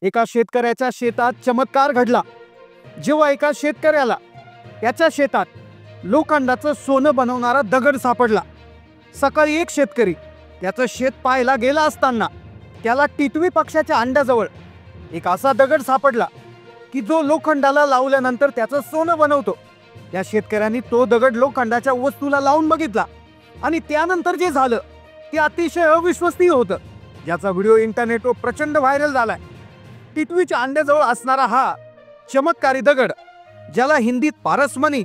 एका शेतकऱ्याच्या शेतात चमत्कार घडला। जेव्हा एका शेतकऱ्याला त्याच्या शेतात लोखंडाचं सोनं बनवणारा दगड सापडला। सकाळी एक शेतकरी त्याचं शेत पाहायला गेला असताना त्याला टिटवी पक्षाच्या अंड्याजवळ एक असा दगड सापडला की जो लोखंडाला लावल्यानंतर त्याचं सोनं बनवतो। त्या शेतकऱ्यांनी तो दगड लोखंडाच्या वस्तूला लावून बघितला आणि त्यानंतर जे झालं ते अतिशय अविश्वसनीय होतं, ज्याचा व्हिडिओ इंटरनेटवर प्रचंड व्हायरल झालाय। टिटवीच्या अंड्याजवळ असणारा हा चमत्कारी दगड, ज्याला हिंदीत पारसमणी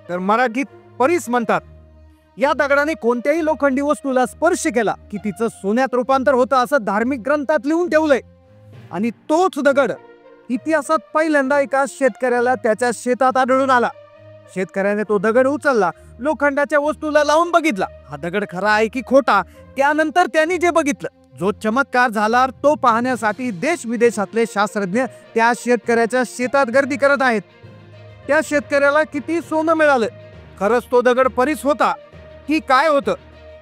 तर मराठीत परीस म्हणतात, या दगडाने कोणत्याही लोखंडी वस्तूला स्पर्श केला की तिचं सोन्यात रूपांतर होतं असं धार्मिक ग्रंथात लिहून ठेवलंय। आणि तोच दगड इतिहासात पहिल्यांदा एका शेतकऱ्याला त्याच्या शेतात आढळून आला। शेतकऱ्याने तो दगड उचलला, लोखंडाच्या वस्तूला लावून बघितला, हा दगड खरा आहे की खोटा। त्यानंतर त्यांनी जे बघितलं, जो चमत्कार झाला तो पाहण्यासाठी देश विदेशातले शास्त्रज्ञ त्या शेतकऱ्याच्या शेतात गर्दी करत आहेत। त्या शेतकऱ्याला किती सोनं मिळालं, खरंच तो दगड परीस होता की काय होतं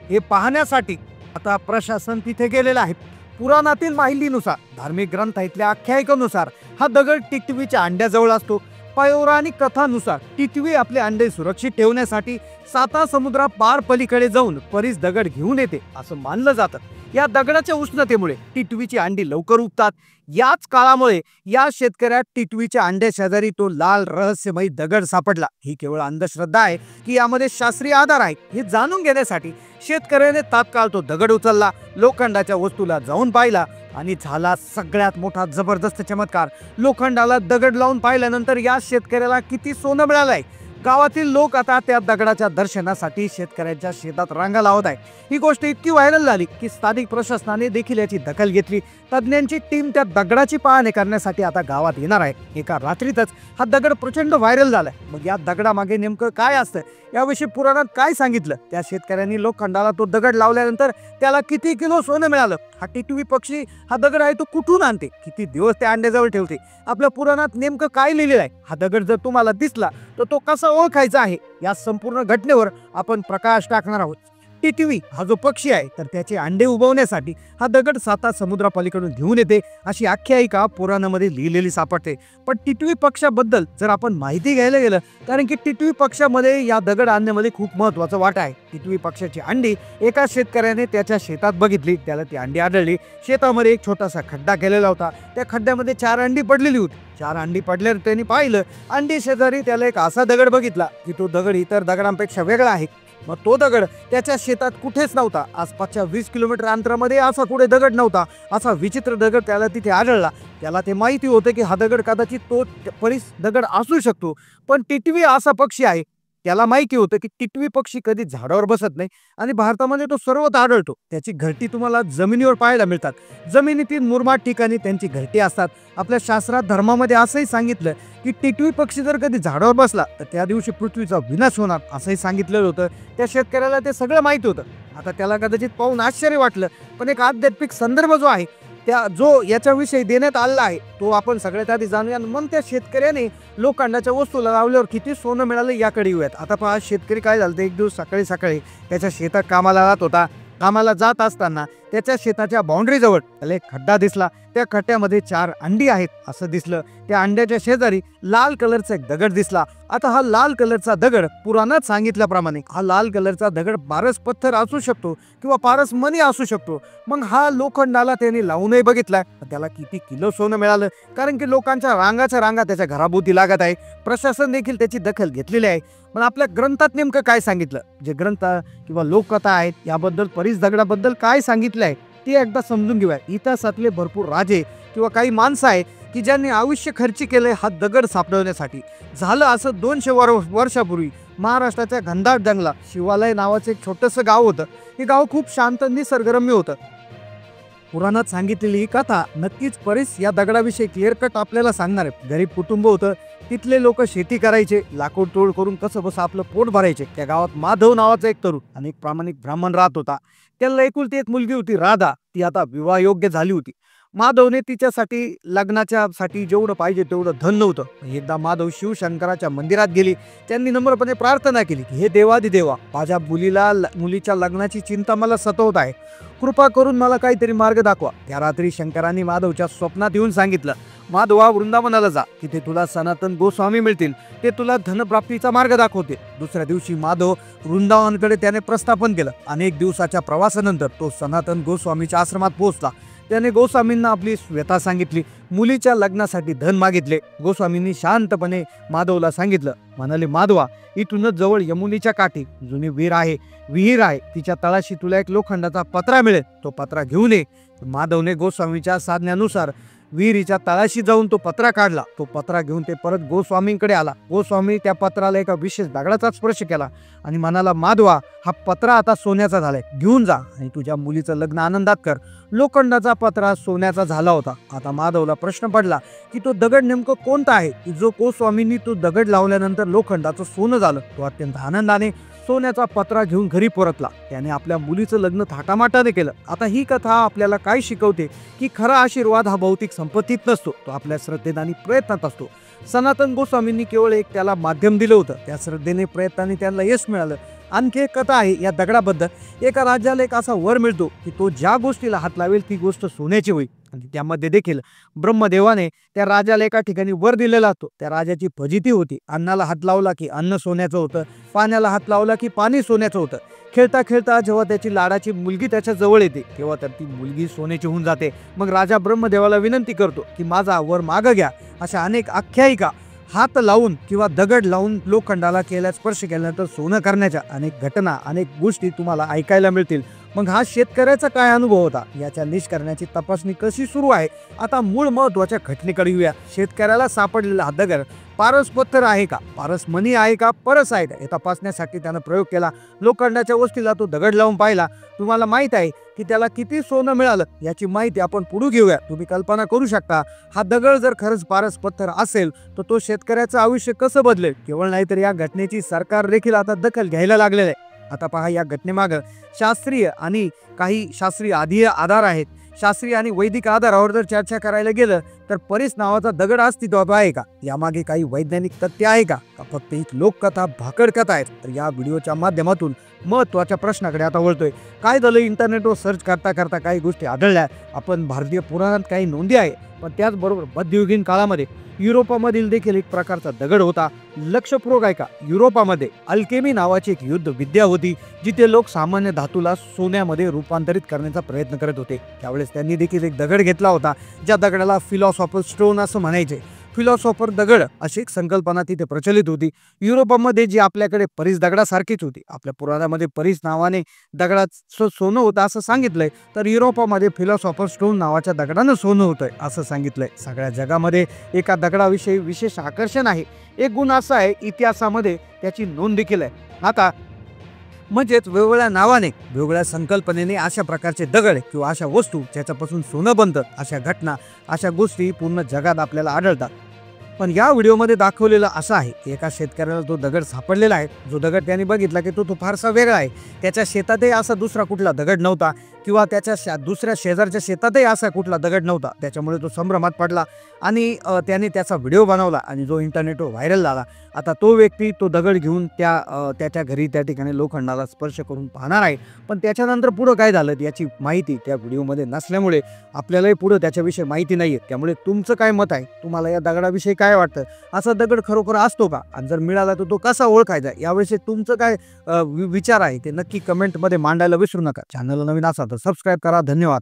हे पाहण्यासाठी आता प्रशासन तिथे गेलेलं आहे। पुराणातील माहितीनुसार, धार्मिक ग्रंथातल्या आख्यायिकेनुसार हा दगड टिटवीच्या अंड्याजवळ असतो। पौराणिक कथानुसार टिटवी आपले अंडे सुरक्षित ठेवण्यासाठी 7 समुद्रा पार पलीकडे जाऊन परीस दगड घेऊन येते असं मानलं जातं। या दगडाच्या उष्णतेमुळे टिटवीची अंडी लवकर उगतात। याच काळामुळे या शेतकऱ्यात टिटवीच्या अंड्या शेजारी तो लाल रहस्यमयी दगड सापडला। ही केवळ अंधश्रद्धा आहे की यामध्ये शास्त्रीय आधार आहे हे जाणून घेण्यासाठी शेतकऱ्याने तात्काळ तो दगड उचलला, लोखंडाच्या वस्तूला जाऊन पाहिला आणि झाला सगळ्यात मोठा जबरदस्त चमत्कार। लोखंडाला दगड लावून पाहिल्यानंतर या शेतकऱ्याला किती सोनं मिळालंय। गावातील लोक आता त्या दगडाच्या दर्शनासाठी शेतकऱ्यांच्या शेतात रांगा लावत आहे। ही गोष्ट इतकी व्हायरल झाली की स्थानिक प्रशासनाने देखील याची दखल घेतली। तज्ञांची टीम त्या दगडाची पाहणी करण्यासाठी आता गावात येणार आहे। एका रात्रीतच हा दगड प्रचंड व्हायरल झालाय। मग या दगडामागे नेमकं काय असतं, याविषयी पुराणात काय सांगितलं, त्या शेतकऱ्यांनी लोखंडाला तो दगड लावल्यानंतर त्याला किती किलो सोनं मिळालं, हा टिटवी पक्षी हा दगड आहे तो कुठून आणते, किती दिवस त्या अंड्याजवळ ठेवते, आपल्या पुराणात नेमकं काय लिहिलेलं आहे, हा दगड जर तुम्हाला दिसला तर तो कसा ओळखायचा आहे, या संपूर्ण घटनेवर आपण प्रकाश टाकणार आहोत। टिटवी हा जो पक्षी आहे तर त्याचे अंडे उबवण्यासाठी हा दगड 7 समुद्रापलीकडून घेऊन येते अशी आख्यायिका पुराणामध्ये लिहिलेली सापडते। पण टिटवी पक्षाबद्दल जर आपण माहिती घ्यायला गेलं, कारण की टिटवी पक्षामध्ये या दगड आणण्यामध्ये खूप महत्त्वाचा वाटा आहे। टिटवी पक्षाची अंडी एका शेतकऱ्याने त्याच्या शेतात बघितली, त्याला ती अंडी आढळली। शेतामध्ये एक छोटासा खड्डा केलेला होता, त्या खड्ड्यामध्ये 4 अंडी पडलेली होती। 4 अंडी पडल्यावर त्यांनी पाहिलं, अंडी शेजारी त्याला एक असा दगड बघितला की तो दगड इतर दगडांपेक्षा वेगळा आहे। मग तो दगड त्याच्या शेतात कुठेच नव्हता, आसपासच्या 20 किलोमीटर अंतरामध्ये असा कुठे दगड नव्हता। असा विचित्र दगड त्याला तिथे आढळला। त्याला ते माहिती होतं की हा दगड कदाचित तो परीस दगड असू शकतो, पण टिटवी असा पक्षी आहे, त्याला माहिती होतं की टिटवी पक्षी कधी झाडावर बसत नाही आणि भारतामध्ये तो सर्वत्र आढळतो। त्याची घरटी तुम्हाला जमिनीवर पाहायला मिळतात, जमिनीतील मुरमाड ठिकाणी त्यांची घरटी असतात। आपल्या शास्त्रात धर्मामध्ये असंही सांगितलं की टिटवी पक्षी जर कधी झाडावर बसला तर त्या दिवशी पृथ्वीचा विनाश होणार असंही सांगितलेलं होतं। त्या शेतकऱ्याला ते सगळं माहिती होतं। आता त्याला कदाचित पाहून आश्चर्य वाटलं, पण एक आध्यात्मिक संदर्भ जो आहे जो याच्याविषयी देण्यात आला आहे तो आपण सगळ्यात आधी जाणूया। मग त्या शेतकऱ्याने लोखंडाच्या वस्तूला लावल्यावर किती सोनं मिळालं याकडे येऊयात। आता पहा, शेतकरी काय झालं, एक दिवस सकाळी सकाळी त्याच्या शेतात कामाला जात होता। कामाला जात असताना त्याच्या शेताच्या बाउंड्रीजवळ त्याला एक खड्डा दिसला। त्या खड्ड्यामध्ये 4 अंडी आहेत असं दिसलं। त्या अंड्याच्या शेजारी लाल कलरचा एक दगड दिसला। आता हा लाल कलरचा दगड पुराणात सांगितल्याप्रमाणे हा लाल कलरचा दगड पारस पत्थर असू शकतो किंवा पारस मणी असू शकतो। मग हा लोखंडाला त्याने लावूनही बघितला, त्याला किती किलो सोनं मिळालं, कारण की लोकांच्या रांगाच्या रांगा त्याच्या घराभोवती लागत आहे। प्रशासन देखील त्याची दखल घेतलेली आहे। पण आपल्या ग्रंथात नेमकं काय सांगितलं, जे ग्रंथ किंवा लोककथा आहेत याबद्दल परीस दगडाबद्दल काय सांगितलं आहे ते एकदा समजून घेऊया। इतिहासातले भरपूर राजे किंवा काही माणसं आहेत की ज्यांनी आयुष्य खर्च केले हा दगड सापडवण्यासाठी। झालं असं 200 वर्षापूर्वी महाराष्ट्राच्या घनदाट जंगलात शिवालय नावाचं एक छोटंसं गाव होतं। हे गाव खूप शांत निसर्गरम्य होतं। पुराणात सांगितलेली ही कथा नक्कीच परीस या दगडाविषयी क्लिअर कट आपल्याला सांगणार आहे। गरीब कुटुंब होतं, तिथले लोक शेती करायचे, लाकूड तोड करून कसं बस आपलं पोट भरायचे। त्या गावात माधव नावाचा एक तरुण आणि एक प्रामाणिक ब्राह्मण राहत होता। त्याला एकुलती एक मुलगी होती राधा, ती आता विवाह योग्य झाली होती। माधवने तिच्यासाठी लग्नाच्यासाठी जेवढं पाहिजे तेवढं धन नव्हतं. एकदा माधव शिवशंकराच्या मंदिरात गेली. त्यांनी नम्रपणे प्रार्थना केली की हे देवादिदेवा, माझ्या मुलीच्या लग्नाची चिंता मला सतवत आहे. कृपा करून मला काहीतरी मार्ग दाखवा. त्या रात्री शंकरांनी माधवच्या स्वप्नात येऊन सांगितलं, माधवा, वृंदावनाला जा, तिथे तुला सनातन गोस्वामी मिळतील. ते तुला धनप्राप्तीचा मार्ग दाखवतील. दुसऱ्या दिवशी माधव वृंदावनकडे त्याने प्रस्थापन केलं. अनेक दिवसाच्या प्रवासानंतर तो सनातन गोस्वामीच्या आश्रमात पोहोचला. त्याने गोस्वामींना आपली व्यथा सांगितली. मुलीच्या लग्नासाठी धन मागितले. गोस्वामींनी शांतपणे माधवला सांगितलं. म्हणाले, माधवा, इथूनच जवळ यमुनेच्या काठी जुनी विहीर आहे. तिच्या तळाशी तुला एक लोखंडाचा पत्रा मिळेल. तो पत्रा घेऊन ये. माधवने गोस्वामीच्या साधण्यानुसार विहिरीच्या तळाशी जाऊन तो पत्रा काढला. तो पत्रा घेऊन ते परत गोस्वामींकडे आला. गोस्वामी त्या पत्राला एका विशेष दगडाचा स्पर्श केला आणि म्हणाला, माधवा, हा पत्रा आता सोन्याचा झालाय. घेऊन जा आणि तुझ्या मुलीचं लग्न आनंदात कर. लोखंडाचा पत्रा सोन्याचा झाला होता. आता माधवला प्रश्न पडला की तो दगड नेमकं कोणता आहे की जो गोस्वामींनी तो दगड लावल्यानंतर लोखंडाचं सोनं झालं. तो अत्यंत आनंदाने सोन्याचा पत्रा घेऊन घरी परतला. त्याने आपल्या मुलीचं लग्न थाटामाटाने केलं. आता ही कथा आपल्याला काय शिकवते की खरा आशीर्वाद हा भौतिक संपत्तीत नसतो, तो आपल्या श्रद्धेत आणि प्रयत्नात असतो. सनातन गोस्वामींनी केवळ एक त्याला माध्यम दिलं होतं. त्या श्रद्धेने प्रयत्नाने त्यांना यश मिळालं. आणखी एक कथा आहे या दगडाबद्दल. एका राजाला एक असा वर मिळतो की तो ज्या गोष्टीला हात लावेल ती गोष्ट सोन्याची होईल. आणि त्यामध्ये देखील ब्रह्मदेवाने त्या राजाला एका ठिकाणी वर दिलेला असतो. त्या राजाची फजिती होती. अन्नाला हात लावला की अन्न सोन्याचं होतं. पाण्याला हात लावला की पाणी सोन्याचं होतं. खेळता खेळता जेव्हा त्याची लाडाची मुलगी त्याच्या जवळ येते तेव्हा तर ती मुलगी सोन्याची होऊन जाते. मग राजा ब्रह्मदेवाला विनंती करतो की माझा वर मागं घ्या. अशा अनेक आख्यायिका हात लावून किंवा दगड लावून लोखंडाला स्पर्श केल्यानंतर सोनं करण्याच्या अनेक घटना, अनेक गोष्टी तुम्हाला ऐकायला मिळतील. मग हा शेतकऱ्याचा काय अनुभव होता याच्या निष्कर्ण्याची तपासणी कशी सुरू आहे. आता मूळ महत्वाच्या घटनेकडे येऊया. शेतकऱ्याला सापडलेला हा दगड पारस पत्थर आहे का, पारस मणी आहे का, परस आहे का हे तपासण्यासाठी त्यानं प्रयोग केला. लोखंडाच्या वस्तीला तो दगड लावून पाहिला. तुम्हाला माहित आहे की त्याला किती सोनं मिळालं याची माहिती आपण पुढे घेऊया. तुम्ही कल्पना करू शकता हा दगड जर खरंच पारस पत्थर असेल तर तो शेतकऱ्याचं आयुष्य कसं बदलेल. केवळ नाहीतर या घटनेची सरकार देखील आता दखल घ्यायला लागलेलं आहे. आता पहा, या घटनेमागं शास्त्रीय आणि काही शास्त्रीय आधार आहेत. शास्त्रीय आणि वैदिक आधारावर जर चर्चा करायला गेलं तर परीस नावाचा दगड अस्तित्वात आहे का, यामागे काही वैज्ञानिक तथ्य आहे का, फक्त ही लोककथा, भाकड कथा आहेत. तर या व्हिडिओच्या माध्यमातून महत्त्वाच्या प्रश्नाकडे आता वळतोय. काय झालं, इंटरनेटवर सर्च करता करता काही गोष्टी आढळल्या. आपण भारतीय पुराणात काही नोंदी आहे, पण त्याचबरोबर मध्ययुगीन काळामध्ये युरोपामधील देखील एक प्रकारचा दगड होता. लक्षपूर्वक आहे का, युरोपामध्ये अल्केमी नावाची एक युद्ध विद्या होती जिथे लोक सामान्य धातूला सोन्यामध्ये रूपांतरित करण्याचा प्रयत्न करत होते. त्यावेळेस त्यांनी देखील एक दगड घेतला होता ज्या दगडाला फिलॉसॉफर स्टोन असं म्हणायचे. फिलॉसॉफर दगड अशी एक संकल्पना तिथे प्रचलित होती. युरोपामध्ये जी आपल्याकडे परीस दगडासारखीच होती. आपल्या पुराणामध्ये परीस नावाने दगडाचं सोनं होतं असं सांगितलंय, तर युरोपामध्ये फिलॉसॉफर स्टोन नावाच्या दगडानं सोनं होतंय असं सांगितलंय. सगळ्या जगामध्ये एका दगडाविषयी विशेष आकर्षण आहे. एक गुण असा आहे, इतिहासामध्ये त्याची नोंद देखील आहे. आता म्हणजेच वेगवेगळ्या नावाने, वेगवेगळ्या संकल्पनेने अशा प्रकारचे दगड किंवा अशा वस्तू ज्याच्यापासून सोनं बनतं, अशा घटना, अशा गोष्टी पूर्ण जगात आपल्याला आढळतात. पण या व्हिडिओमध्ये दाखवलेलं असं आहे की एका शेतकऱ्याला तो दगड सापडलेला आहे. जो दगड त्याने बघितला की तो फारसा वेगळा आहे. त्याच्या शेतातही असा दुसरा कुठला दगड नव्हता किंवा त्याच्या दुसऱ्या शेजारच्या शेतातही असा कुठला दगड नव्हता. त्याच्यामुळे तो संभ्रमात पडला आणि त्याने त्याचा व्हिडिओ बनवला आणि जो इंटरनेटवर व्हायरल झाला. आता तो व्यक्ती तो दगड घेऊन त्याच्या घरी त्या ठिकाणी लोखंडाला स्पर्श करून पाहणार आहे. पण त्याच्यानंतर पुढं काय झालं याची माहिती त्या व्हिडिओमध्ये नसल्यामुळे आपल्यालाही पुढं त्याच्याविषयी माहिती नाही आहे. त्यामुळे तुमचं काय मत आहे, तुम्हाला या दगडाविषयी काय वाटतं, असा दगड खरोखर असतो का, आणि जर मिळाला तर तो कसा ओळखायचा, याविषयी तुमचं काय विचार आहे ते नक्की कमेंटमध्ये मांडायला विसरू नका. चॅनलला नवीन असाल तर सबस्क्राईब करा. धन्यवाद.